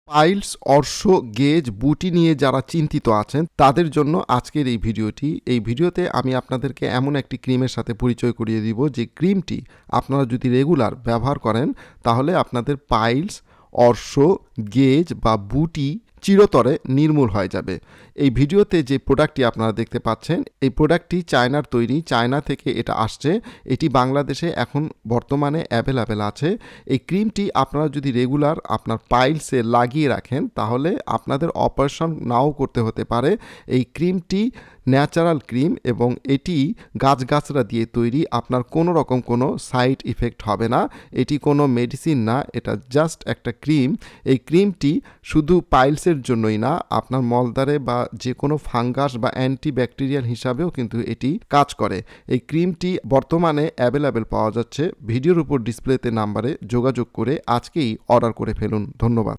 Piles, অর্শ, gauge, বুটি নিয়ে যারা চিন্তিত আছেন তাদের জন্য আজকের এই ভিডিওটি। এই ভিডিওতে আমি আপনাদেরকে এমন একটি ক্রিমের সাথে পরিচয় করিয়ে দিব যে ক্রিমটি আপনারা যদি রেগুলার ব্যবহার করেন তাহলে আপনাদের পাইলস, অর্শ, গেজ বা বুটি চিরতরে নির্মূল হয়ে যাবে। এই ভিডিওতে যে প্রোডাক্টটি আপনারা দেখতে পাচ্ছেন এই প্রোডাক্টটি চায়নার তৈরি, চায়না থেকে এটা আসছে। এটি বাংলাদেশে এখন বর্তমানে অ্যাভেলেবেল আছে। এই ক্রিমটি আপনারা যদি রেগুলার আপনার পাইলসে লাগিয়ে রাখেন তাহলে আপনাদের অপারেশন নাও করতে হতে পারে। এই ক্রিমটি ন্যাচারাল ক্রিম এবং এটি গাছগাছরা দিয়ে তৈরি। আপনার কোনো রকম কোনো সাইড ইফেক্ট হবে না। এটি কোনো মেডিসিন না, এটা জাস্ট একটা ক্রিম। এই ক্রিমটি শুধু পাইলসের জন্যই না, আপনার মলদ্বারে বা যে কোনো ফাঙ্গাস বা অ্যান্টিব্যাকটেরিয়াল হিসাবেও কিন্তু এটি কাজ করে। এই ক্রিমটি বর্তমানে অ্যাভেলেবেল পাওয়া যাচ্ছে। ভিডিওর উপর ডিসপ্লেতে নাম্বারে যোগাযোগ করে আজকেই অর্ডার করে ফেলুন। ধন্যবাদ।